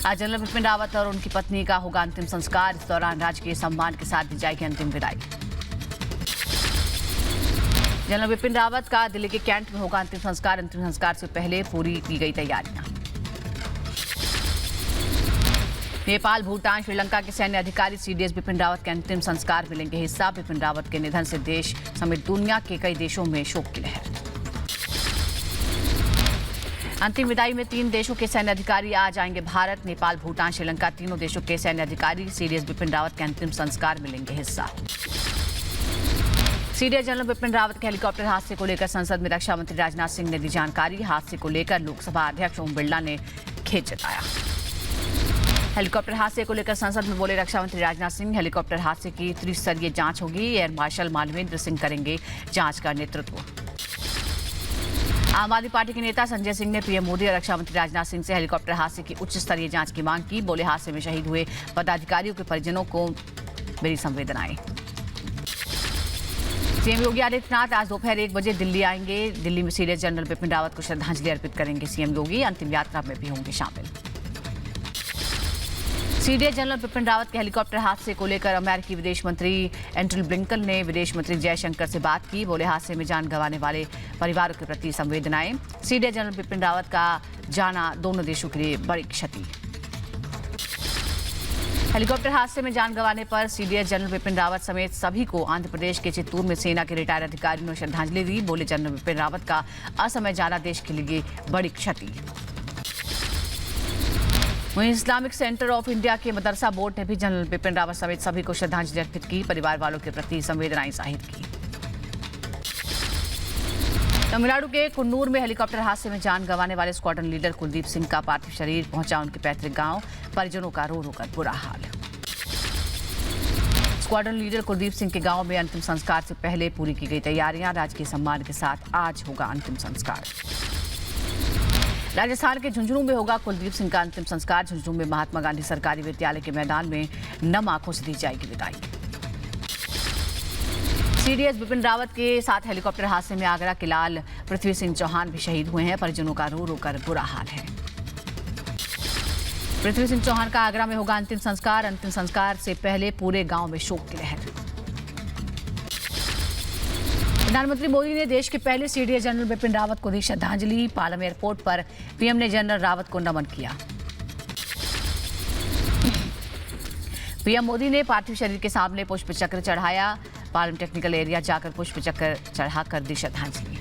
आज जनरल बिपिन रावत और उनकी पत्नी का होगा अंतिम संस्कार। इस दौरान राजकीय सम्मान के साथ दी जाएगी अंतिम विदाई। जनरल बिपिन रावत का दिल्ली के कैंट में होगा अंतिम संस्कार। अंतिम संस्कार से पहले पूरी की गई तैयारियां। नेपाल, भूटान, श्रीलंका के सैन्य अधिकारी सीडीएस बिपिन रावत के अंतिम संस्कार में लेंगे हिस्सा। बिपिन रावत के निधन से देश समेत दुनिया के कई देशों में शोक की लहर। अंतिम विदाई में 3 देशों के सैन्य अधिकारी आज आएंगे भारत। नेपाल, भूटान, श्रीलंका तीनों देशों के सैन्य अधिकारी सीडीएस बिपिन रावत के अंतिम संस्कार में लेंगे हिस्सा। सीडीएस जनरल बिपिन रावत के हेलीकॉप्टर हादसे को लेकर संसद में रक्षा मंत्री राजनाथ सिंह ने दी जानकारी। हादसे को लेकर लोकसभा अध्यक्ष ओम बिरला ने खेद जताया। हेलीकॉप्टर हादसे को लेकर संसद में बोले रक्षा मंत्री राजनाथ सिंह, हेलीकॉप्टर हादसे की त्रिस्तरीय जांच होगी। एयर मार्शल मानवेंद्र सिंह करेंगे जांच का नेतृत्व। आम आदमी पार्टी के नेता संजय सिंह ने पीएम मोदी और रक्षा मंत्री राजनाथ सिंह से हेलीकॉप्टर हादसे की उच्च स्तरीय जांच की मांग की। बोले, हादसे में शहीद हुए पदाधिकारियों के परिजनों को मेरी संवेदनाएं। सीएम योगी आदित्यनाथ आज दोपहर 1 बजे दिल्ली आएंगे। दिल्ली में सीडीएस जनरल बिपिन रावत को श्रद्धांजलि अर्पित करेंगे सीएम योगी। अंतिम यात्रा में भी होंगे शामिल। सीडीएस जनरल बिपिन रावत के हेलीकॉप्टर हादसे को लेकर अमेरिकी विदेश मंत्री एंटनी ब्लिंकन ने विदेश मंत्री जयशंकर से बात की। बोले, हादसे में जान गंवाने वाले परिवारों के प्रति संवेदनाएं। सीडीएस जनरल बिपिन रावत का जाना दोनों देशों के लिए बड़ी क्षति। हेलीकॉप्टर हादसे में जान गंवाने पर सीडीएस जनरल बिपिन रावत समेत सभी को आंध्र प्रदेश के चित्तूर में सेना के रिटायर्ड अधिकारियों ने श्रद्धांजलि दी। बोले, जनरल बिपिन रावत का असमय जाना देश के लिए बड़ी क्षति। वहीं इस्लामिक सेंटर ऑफ इंडिया के मदरसा बोर्ड ने भी जनरल बिपिन रावत समेत सभी को श्रद्धांजलि अर्पित की। परिवार वालों के प्रति संवेदनाएं जाहिर की। तमिलनाडु के कुन्नूर में हेलीकॉप्टर हादसे में जान गंवाने वाले स्क्वाड्रन लीडर कुलदीप सिंह का पार्थिव शरीर पहुंचा उनके पैतृक गांव। परिजनों का रो रो कर बुरा हाल। स्क्वाड्रन लीडर कुलदीप सिंह के गांव में अंतिम संस्कार से पहले पूरी की गई तैयारियां। राजकीय सम्मान के साथ आज होगा अंतिम संस्कार। राजस्थान के झुंझुनू में होगा कुलदीप सिंह का अंतिम संस्कार। झुंझुनू में महात्मा गांधी सरकारी विद्यालय के मैदान में नम आंखों से दी जाएगी विदाई। सीडीएस बिपिन रावत के साथ हेलीकॉप्टर हादसे में आगरा के लाल पृथ्वी सिंह चौहान भी शहीद हुए हैं। परिजनों का रो रो कर बुरा हाल है। पृथ्वी सिंह चौहान का आगरा में होगा अंतिम संस्कार। अंतिम संस्कार से पहले पूरे गांव में शोक की लहर। प्रधानमंत्री मोदी ने देश के पहले सीडीएस जनरल बिपिन रावत को दी श्रद्धांजलि। पालम एयरपोर्ट पर पीएम ने जनरल रावत को नमन किया। पीएम मोदी ने पार्थिव शरीर के सामने पुष्प चक्र चढ़ाया। पालम टेक्निकल एरिया जाकर पुष्प चक्र चढ़ाकर दी श्रद्धांजलि।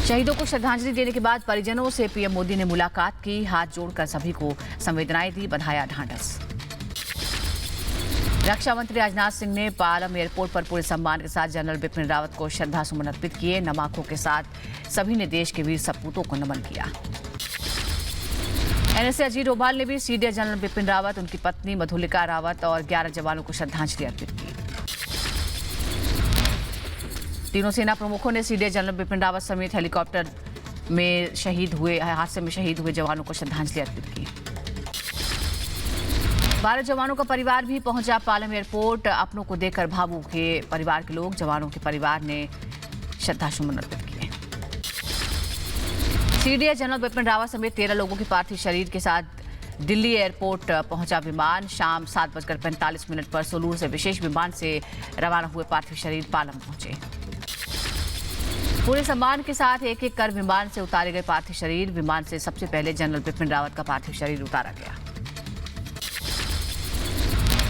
शहीदों को श्रद्धांजलि देने के बाद परिजनों से पीएम मोदी ने मुलाकात की। हाथ जोड़कर सभी को संवेदनाएं दी, बधाया ढांढस। रक्षा मंत्री राजनाथ सिंह ने पालम एयरपोर्ट पर पूरे सम्मान के साथ जनरल बिपिन रावत को श्रद्धासुमन अर्पित किए। नम आंखों के साथ सभी ने देश के वीर सपूतों को नमन किया। एनएसए अजीत डोभाल ने भी सीडीएस जनरल बिपिन रावत, उनकी पत्नी मधुलिका रावत और 11 जवानों को श्रद्धांजलि अर्पित की। तीनों सेना प्रमुखों ने सीडीएस जनरल बिपिन रावत समेत हेलीकॉप्टर में हादसे में शहीद हुए जवानों को श्रद्धांजलि अर्पित की। 12 जवानों का परिवार भी पहुंचा पालम एयरपोर्ट। अपनों को देखकर भावुक हुए परिवार के लोग। जवानों के परिवार ने श्रद्धासुमन अर्पित किए। सीडीएस जनरल बिपिन रावत समेत 13 लोगों के पार्थिव शरीर के साथ दिल्ली एयरपोर्ट पहुंचा विमान। शाम 7:45 पर सोलूर से विशेष विमान से रवाना हुए पार्थिव शरीर पालम पहुंचे। पूरे सम्मान के साथ एक एक कर विमान से उतारे गए पार्थिव शरीर। विमान से सबसे पहले जनरल बिपिन रावत का पार्थिव शरीर उतारा गया।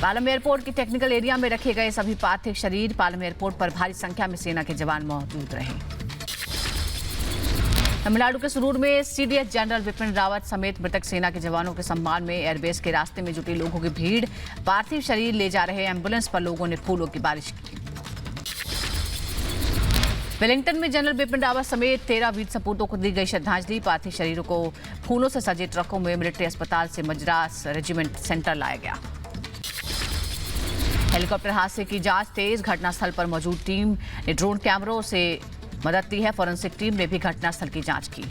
पालम एयरपोर्ट के टेक्निकल एरिया में रखे गए सभी पार्थिव शरीर। पालम एयरपोर्ट पर भारी संख्या में सेना के जवान मौजूद रहे। तमिलनाडु के सुरूर में सीडीएस जनरल बिपिन रावत समेत मृतक सेना के जवानों के सम्मान में एयरबेस के रास्ते में जुटी लोगों की भीड़। पार्थिव शरीर ले जा रहे एम्बुलेंस पर लोगों ने फूलों की बारिश की। वेलिंगटन में जनरल बिपिन रावत समेत 13 वीर सपूतों को दी गई श्रद्धांजलि। पार्थिव शरीरों को फूलों से सजे ट्रकों में मिलिट्री अस्पताल से मद्रास रेजिमेंट सेंटर लाया गया। हेलीकॉप्टर हादसे की जांच तेज। घटनास्थल पर मौजूद टीम ने ड्रोन कैमरों से मदद ली है। फॉरेंसिक टीम ने भी घटनास्थल की जांच की।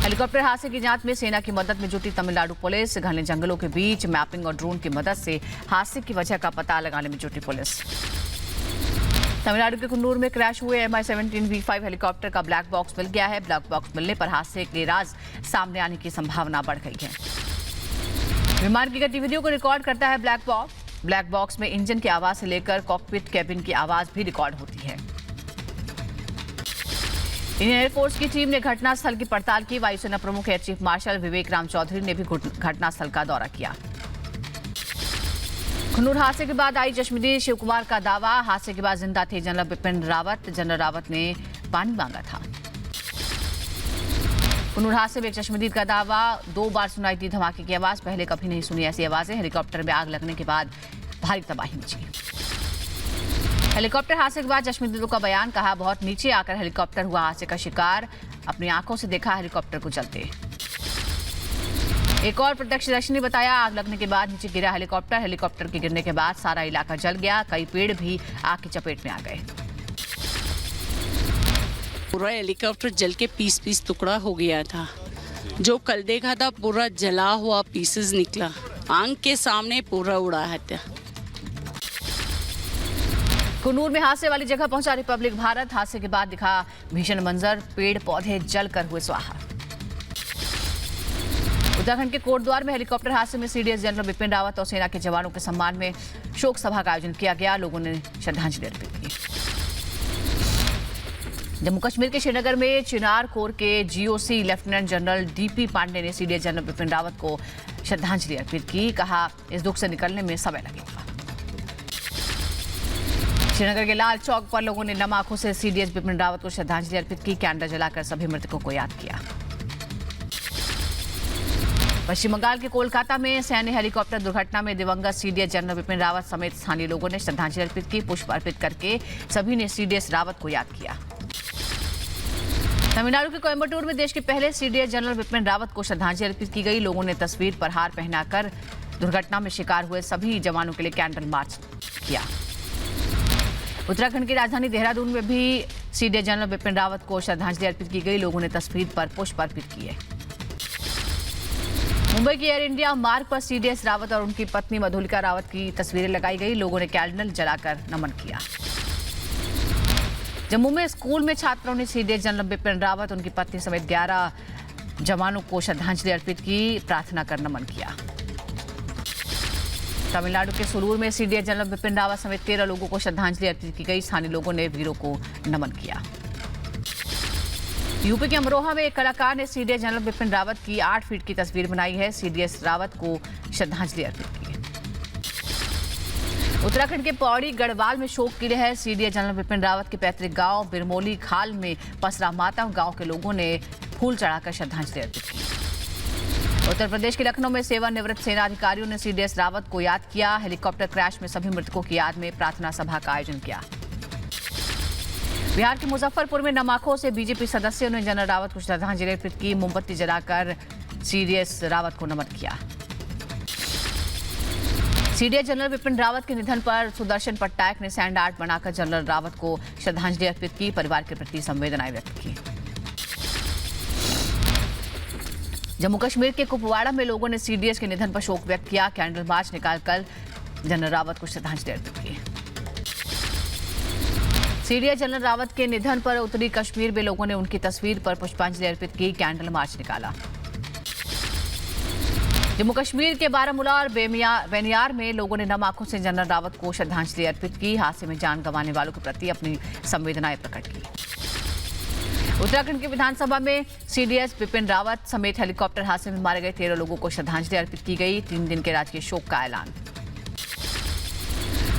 हेलीकॉप्टर हादसे की जांच में सेना की मदद में जुटी तमिलनाडु पुलिस। घने जंगलों के बीच मैपिंग और ड्रोन की मदद से हादसे की वजह का पता लगाने में जुटी पुलिस। तमिलनाडु के कुन्नूर में क्रैश हुए MI-17 V5 हेलीकॉप्टर का ब्लैक बॉक्स मिल गया है। ब्लैक बॉक्स मिलने पर हादसे के राज सामने आने की संभावना बढ़ गई है। विमान की गतिविधियों को रिकॉर्ड करता है ब्लैक बॉक्स। ब्लैक बॉक्स में इंजन की आवाज से लेकर कॉकपिट कैबिन की आवाज भी रिकॉर्ड होती है। इंडियन एयरफोर्स की टीम ने घटनास्थल की पड़ताल की। वायुसेना प्रमुख एयर चीफ मार्शल विवेक राम चौधरी ने भी घटनास्थल का दौरा किया। कुन्नूर हादसे के बाद आई चश्मदीद शिव कुमार का दावा, हादसे के बाद जिंदा थे जनरल बिपिन रावत। जनरल रावत ने पानी मांगा था। कुन्नूर हादसे में चश्मदीद का दावा, 2 बार सुनाई दी धमाके की आवाज, पहले कभी नहीं सुनी ऐसी आवाजें। हेलीकॉप्टर में आग लगने के बाद भारी तबाही मची। हेलीकॉप्टर हादसे के बाद चश्मदीदों का बयान, कहा बहुत नीचे आकर हेलीकॉप्टर हुआ हादसे का शिकार, अपनी आंखों से देखा हेलीकॉप्टर को जलते। एक और प्रत्यक्षदर्शी ने बताया आग लगने के बाद नीचे गिरा हेलीकॉप्टर। हेलीकॉप्टर के गिरने के बाद सारा इलाका जल गया, कई पेड़ भी आग की चपेट में आ गए। पूरा हेलीकॉप्टर जल के पीस टुकड़ा हो गया था। जो कल देखा था पूरा जला हुआ पीसेस निकला, आंख के सामने पूरा उड़ा है। कुन्नूर में हादसे वाली जगह पहुंचा रिपब्लिक भारत। हादसे के बाद दिखा भीषण मंजर, पेड़ पौधे जलकर हुए स्वाहा। उत्तराखंड के कोटद्वार में हेलीकॉप्टर हादसे में सीडीएस जनरल बिपिन रावत और सेना के जवानों के सम्मान में शोक सभा का आयोजन किया गया। लोगों ने श्रद्धांजलि अर्पित की। जम्मू कश्मीर के श्रीनगर में चिनार कोर के GOC lieutenant general DP Pande ने सीडीएस जनरल बिपिन रावत को श्रद्धांजलि अर्पित की। कहा इस दुख से निकलने में समय लगेगा। श्रीनगर के लाल चौक पर लोगों ने नम आंखों से सीडीएस बिपिन रावत को श्रद्धांजलि अर्पित की। कैंडल जलाकर सभी मृतकों को याद किया। पश्चिम बंगाल के कोलकाता में सैन्य हेलीकॉप्टर दुर्घटना में दिवंगत सीडीएस जनरल बिपिन रावत समेत स्थानीय लोगों ने श्रद्धांजलि अर्पित की। पुष्प अर्पित करके सभी ने सीडीएस रावत को याद किया। तमिलनाडु के कोयम्बटूर में देश के पहले सीडीएस जनरल बिपिन रावत को श्रद्धांजलि अर्पित की गई। लोगों ने तस्वीर पर हार पहनाकर दुर्घटना में शिकार हुए सभी जवानों के लिए कैंडल मार्च किया। उत्तराखंड की राजधानी देहरादून में भी सीडीएस जनरल बिपिन रावत को श्रद्धांजलि अर्पित की गई। लोगों ने तस्वीर पर पुष्प अर्पित किए। मुंबई की एयर इंडिया मार्ग पर सीडीएस रावत और उनकी पत्नी मधुलिका रावत की तस्वीरें लगाई गई। लोगों ने कैंडल जलाकर नमन किया। जम्मू में स्कूल में छात्रों ने सीडीएस जनरल बिपिन रावत, उनकी पत्नी समेत 11 जवानों को श्रद्धांजलि अर्पित की, प्रार्थना कर नमन किया। तमिलनाडु के सुलूर में सीडीएस जनरल बिपिन रावत समेत 13 लोगों को श्रद्धांजलि अर्पित की गई। स्थानीय लोगों ने वीरों को नमन किया। यूपी के अमरोहा में एक कलाकार ने सीडीएस जनरल बिपिन रावत की 8 फीट की तस्वीर बनाई है। सीडीएस रावत को श्रद्धांजलि अर्पित की। उत्तराखंड के पौड़ी गढ़वाल में शोक की लहर। सीडीएस जनरल बिपिन रावत के पैतृक गांव बिरमोली खाल में पसरा मातम। गांव के लोगों ने फूल चढ़ाकर श्रद्धांजलि अर्पित की। उत्तर प्रदेश के लखनऊ में सेवानिवृत्त सेना अधिकारियों ने सीडीएस रावत को याद किया। हेलीकॉप्टर क्रैश में सभी मृतकों की याद में प्रार्थना सभा का आयोजन किया। बिहार के मुजफ्फरपुर में नम आंखों से बीजेपी सदस्यों ने जनरल रावत को श्रद्धांजलि अर्पित की। मोमबत्ती जलाकर सीडीएस रावत को नमन किया। सीडीएस जनरल बिपिन रावत के निधन पर सुदर्शन पट्टायक ने सैंड आर्ट बनाकर जनरल रावत को श्रद्धांजलि अर्पित की, परिवार के प्रति संवेदनाएं व्यक्त की। जम्मू कश्मीर के कुपवाड़ा में लोगों ने सीडीएस के निधन पर शोक व्यक्त किया। कैंडल मार्च निकालकर जनरल रावत को श्रद्धांजलि अर्पित की। सीडीएस जनरल रावत के निधन पर उत्तरी कश्मीर में लोगों ने उनकी तस्वीर पर पुष्पांजलि अर्पित की, कैंडल मार्च निकाला। जम्मू कश्मीर के बारामूला और बेनियार में लोगों ने नम आंखों से जनरल रावत को श्रद्धांजलि अर्पित की। हादसे में जान गंवाने वालों के प्रति अपनी संवेदनाएं प्रकट की। उत्तराखंड की विधानसभा में सीडीएस बिपिन रावत समेत हेलीकॉप्टर हादसे में मारे गए 13 लोगों को श्रद्धांजलि अर्पित की गई। 3 दिन के राजकीय शोक का ऐलान।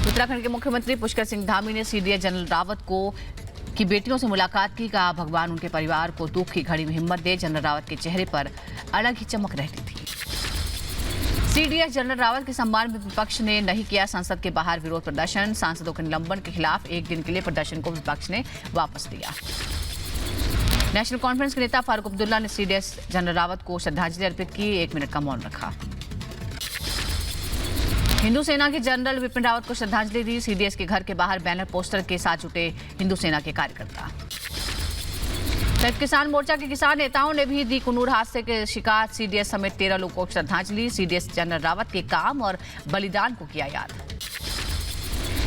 उत्तराखंड के मुख्यमंत्री पुष्कर सिंह धामी ने सीडीएस जनरल रावत की बेटियों से मुलाकात की। कहा भगवान उनके परिवार को दुख की घड़ी में हिम्मत दे। जनरल रावत के चेहरे पर अलग ही चमक रहती थी। सीडीएस जनरल रावत के सम्मान में विपक्ष ने नहीं किया संसद के बाहर विरोध प्रदर्शन। सांसदों के निलंबन के खिलाफ 1 दिन के लिए प्रदर्शन को विपक्ष ने वापस लिया। नेशनल कॉन्फ्रेंस के नेता फारूक अब्दुल्ला ने सीडीएस जनरल रावत को श्रद्धांजलि अर्पित की, 1 मिनट का मौन रखा। हिंदू सेना के जनरल बिपिन रावत को श्रद्धांजलि दी। सीडीएस के घर के बाहर बैनर पोस्टर के साथ जुटे हिंदू सेना के कार्यकर्ता। संयुक्त किसान मोर्चा के किसान नेताओं ने भी दी कुन्नूर हादसे के शिकार सीडीएस समेत 13 लोगों को श्रद्धांजलि। सीडीएस जनरल रावत के काम और बलिदान को किया याद।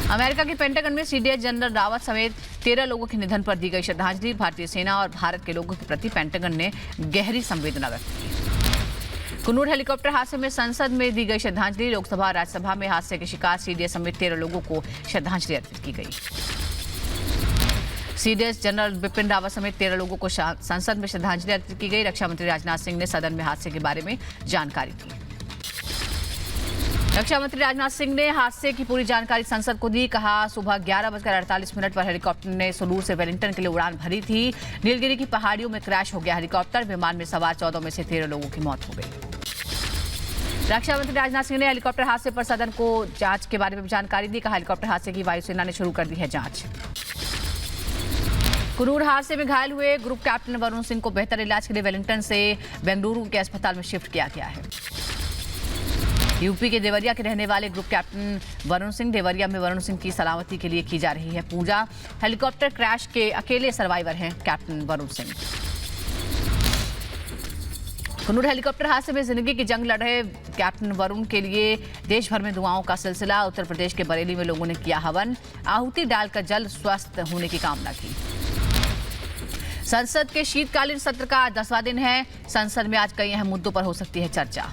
अमेरिका के पेंटागन में सीडीएस जनरल रावत समेत 13 लोगों के निधन पर दी गई श्रद्धांजलि। भारतीय सेना और भारत के लोगों के प्रति पेंटागन ने गहरी संवेदना व्यक्त की। कुन्नूर हेलीकॉप्टर हादसे में संसद में दी गई श्रद्धांजलि। लोकसभा और राज्यसभा में हादसे के शिकार सीडीएस समेत 13 लोगों को श्रद्धांजलि अर्पित की गई। सीडीएस जनरल बिपिन रावत समेत 13 लोगों को संसद में श्रद्धांजलि अर्पित की गई। रक्षा मंत्री राजनाथ सिंह ने सदन में हादसे के बारे में जानकारी दी। रक्षा मंत्री राजनाथ सिंह ने हादसे की पूरी जानकारी संसद को दी। कहा, सुबह 11:48 पर हेलीकॉप्टर ने सुलूर से वेलिंगटन के लिए उड़ान भरी थी। नीलगिरी की पहाड़ियों में क्रैश हो गया हेलीकॉप्टर। विमान में सवार 14 में से 13 लोगों की मौत हो गई। रक्षा मंत्री राजनाथ सिंह ने हेलीकॉप्टर हादसे पर सदन को जांच के बारे में जानकारी दी। कहा, हेलीकॉप्टर हादसे की वायुसेना ने शुरू कर दी है जांच। कुन्नूर हादसे में घायल हुए ग्रुप कैप्टन वरुण सिंह को बेहतर इलाज के लिए वेलिंगटन से बेंगलुरु के अस्पताल में शिफ्ट किया गया है। यूपी के देवरिया के रहने वाले ग्रुप कैप्टन वरुण सिंह, देवरिया में वरुण सिंह की सलामती के लिए की जा रही है पूजा। हेलीकॉप्टर क्रैश के अकेले सर्वाइवर हैं कैप्टन वरुण सिंह। कुन्नूर हेलीकॉप्टर हादसे में जिंदगी की जंग लड़ रहे कैप्टन वरुण के लिए देश भर में दुआओं का सिलसिला। उत्तर प्रदेश के बरेली में लोगों ने किया हवन, आहुति डालकर जल्द स्वस्थ होने की कामना की। संसद के शीतकालीन सत्र का 10वां दिन है। संसद में आज कई अहम मुद्दों पर हो सकती है चर्चा।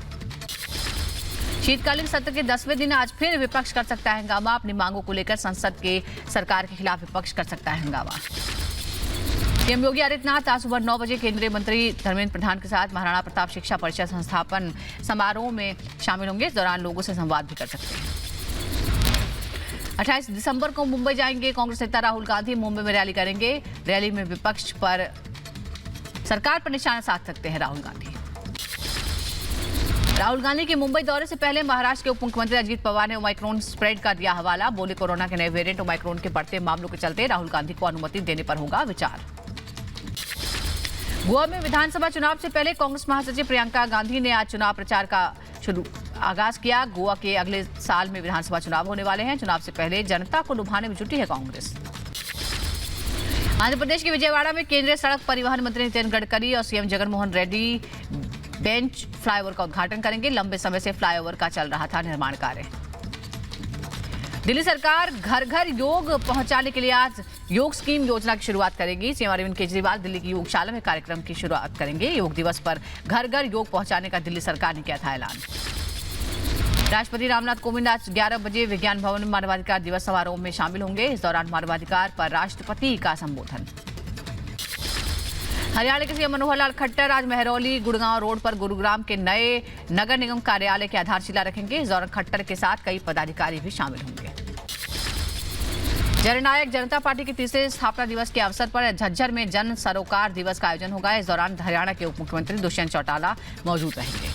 शीतकालीन सत्र के 10वें दिन आज फिर विपक्ष कर सकता है हंगामा। अपनी मांगों को लेकर संसद के सरकार के खिलाफ विपक्ष कर सकता है हंगामा। सीएम योगी आदित्यनाथ आज सुबह 9 बजे केंद्रीय मंत्री धर्मेंद्र प्रधान के साथ महाराणा प्रताप शिक्षा परिषद संस्थापन समारोह में शामिल होंगे। इस दौरान लोगों से संवाद भी कर सकते हैं। 28 दिसंबर को मुंबई जाएंगे कांग्रेस नेता राहुल गांधी। मुंबई में रैली करेंगे। रैली में विपक्ष पर सरकार पर निशाना साध सकते हैं राहुल गांधी। राहुल गांधी के मुंबई दौरे से पहले महाराष्ट्र के उप मुख्यमंत्री अजीत पवार ने ओमाइक्रोन स्प्रेड का दिया हवाला। बोले, कोरोना के नए वेरिएंट ओमाइक्रोन के बढ़ते मामलों के चलते राहुल गांधी को अनुमति देने पर होगा विचार। गोवा में विधानसभा चुनाव से पहले कांग्रेस महासचिव प्रियंका गांधी ने आज चुनाव प्रचार का आगाज किया। गोवा के अगले साल में विधानसभा चुनाव होने वाले हैं। चुनाव से पहले जनता को लुभाने में जुटी है कांग्रेस। आंध्र प्रदेश के विजयवाड़ा में केंद्रीय सड़क परिवहन मंत्री नितिन गडकरी और CM Jaganmohan Reddy bench flyover का उद्घाटन करेंगे। लंबे समय से फ्लाईओवर का चल रहा था निर्माण कार्य। दिल्ली सरकार घर घर योग पहुंचाने के लिए आज योग स्कीम योजना की शुरुआत करेगी। सीएम अरविंद केजरीवाल दिल्ली की योगशाला में कार्यक्रम की शुरुआत करेंगे। योग दिवस पर घर घर योग पहुंचाने का दिल्ली सरकार ने किया था ऐलान। राष्ट्रपति रामनाथ कोविंद आज 11 बजे विज्ञान भवन में मानवाधिकार दिवस समारोह में शामिल होंगे। इस दौरान मानवाधिकार पर राष्ट्रपति का संबोधन। हरियाणा के सीएम मनोहर लाल खट्टर आज महरौली गुड़गांव रोड पर गुरुग्राम के नए नगर निगम कार्यालय की आधारशिला रखेंगे। इस दौरान खट्टर के साथ कई पदाधिकारी भी शामिल होंगे। जननायक जनता पार्टी के तीसरे स्थापना दिवस के अवसर पर झज्जर में जन सरोकार दिवस का आयोजन होगा। इस दौरान हरियाणा के उप मुख्यमंत्री दुष्यंत चौटाला मौजूद रहेंगे।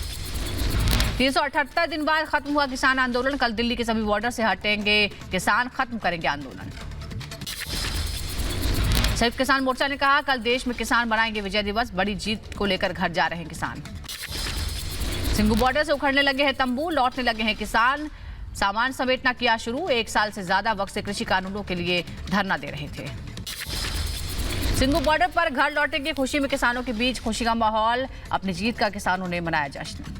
378 दिन बाद खत्म हुआ किसान आंदोलन। कल दिल्ली के सभी बॉर्डर से हटेंगे किसान, खत्म करेंगे आंदोलन। संयुक्त किसान मोर्चा ने कहा, कल देश में किसान मनाएंगे विजय दिवस। बड़ी जीत को लेकर घर जा रहे हैं किसान। सिंघू बॉर्डर से उखड़ने लगे हैं तंबू, लौटने लगे हैं किसान। सामान समेटना किया शुरू। 1 साल से ज्यादा वक्त से कृषि कानूनों के लिए धरना दे रहे थे। सिंघू बॉर्डर पर घर लौटने की खुशी में किसानों के बीच खुशी का माहौल। अपनी जीत का किसानों ने मनाया जश्न।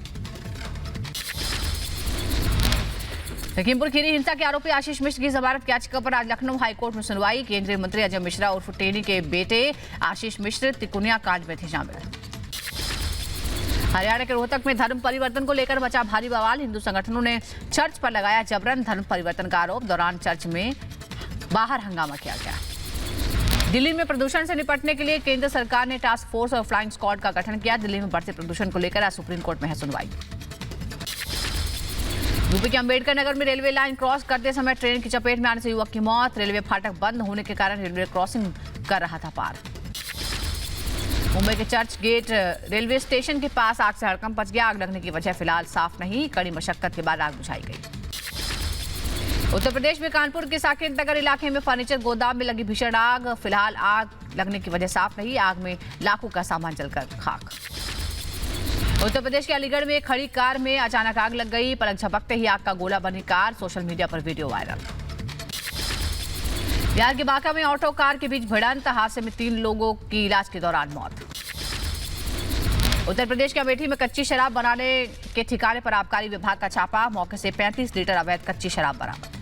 लखीमपुर खीरी हिंसा के आरोपी आशीष मिश्र की जमानत याचिका पर आज लखनऊ हाईकोर्ट में सुनवाई। केंद्रीय मंत्री अजय मिश्रा उर्फ टेनी के बेटे आशीष मिश्र तिकुनिया कांड में थे शामिल। हरियाणा के रोहतक में धर्म परिवर्तन को लेकर मचा भारी बवाल। हिंदू संगठनों ने चर्च पर लगाया जबरन धर्म परिवर्तन का आरोप। दौरान चर्च में बाहर हंगामा किया गया। दिल्ली में प्रदूषण से निपटने के लिए केंद्र सरकार ने टास्क फोर्स और फ्लाइंग स्क्वाड का गठन किया। दिल्ली में बढ़ते प्रदूषण को लेकर आज सुप्रीम कोर्ट में है सुनवाई। यूपी के अंबेडकर नगर में रेलवे लाइन क्रॉस करते समय ट्रेन की चपेट में आने से युवक की मौत। रेलवे फाटक बंद होने के कारण रेलवे क्रॉसिंग कर रहा था पार। मुंबई के चर्च गेट रेलवे स्टेशन के पास आग से हड़कंप मच गया। आग लगने की वजह फिलहाल साफ नहीं। कड़ी मशक्कत के बाद आग बुझाई गई। उत्तर प्रदेश में कानपुर के साकेत नगर इलाके में फर्नीचर गोदाम में लगी भीषण आग। फिलहाल आग लगने की वजह साफ नहीं। आग में लाखों का सामान जलकर खाक। उत्तर प्रदेश के अलीगढ़ में खड़ी कार में अचानक आग लग गई। पलक झपकते ही आग का गोला बनी कार। सोशल मीडिया पर वीडियो वायरल। बिहार के बांका में ऑटो कार के बीच भिड़ंत। हादसे में 3 लोगों की इलाज के दौरान मौत। उत्तर प्रदेश के अमेठी में कच्ची शराब बनाने के ठिकाने पर आबकारी विभाग का छापा। मौके से 35 लीटर अवैध कच्ची शराब बरामद।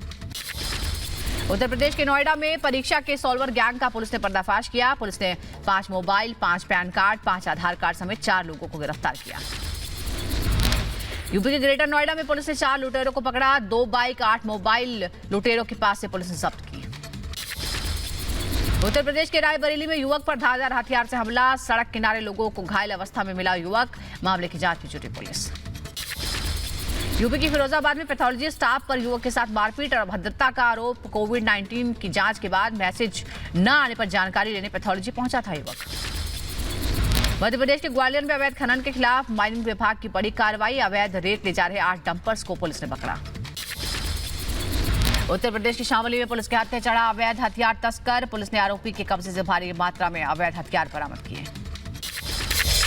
उत्तर प्रदेश के नोएडा में परीक्षा के सॉल्वर गैंग का पुलिस ने पर्दाफाश किया। पुलिस ने 5 मोबाइल, 5 पैन कार्ड, 5 आधार कार्ड समेत 4 लोगों को गिरफ्तार किया। यूपी के ग्रेटर नोएडा में पुलिस ने 4 लुटेरों को पकड़ा। 2 बाइक, 8 मोबाइल लुटेरों के पास से पुलिस ने जब्त की। उत्तर प्रदेश के रायबरेली में युवक पर धारदार हथियार से हमला। सड़क किनारे लोगों को घायल अवस्था में मिला युवक। मामले की जांच में जुटी पुलिस। यूपी की फिरोजाबाद में पैथोलॉजी स्टाफ पर युवक के साथ मारपीट और अभद्रता का आरोप। कोविड-19 की जांच के बाद मैसेज न आने पर जानकारी लेने पैथोलॉजी पहुंचा था युवक। मध्य प्रदेश के ग्वालियर में अवैध खनन के खिलाफ माइनिंग विभाग की बड़ी कार्रवाई। अवैध रेत ले जा रहे 8 डंपर्स को पुलिस ने पकड़ा। उत्तर प्रदेश के शामली में पुलिस के हाथ में चढ़ा अवैध हथियार तस्कर। पुलिस ने आरोपी के कब्जे से भारी मात्रा में अवैध हथियार बरामद किए।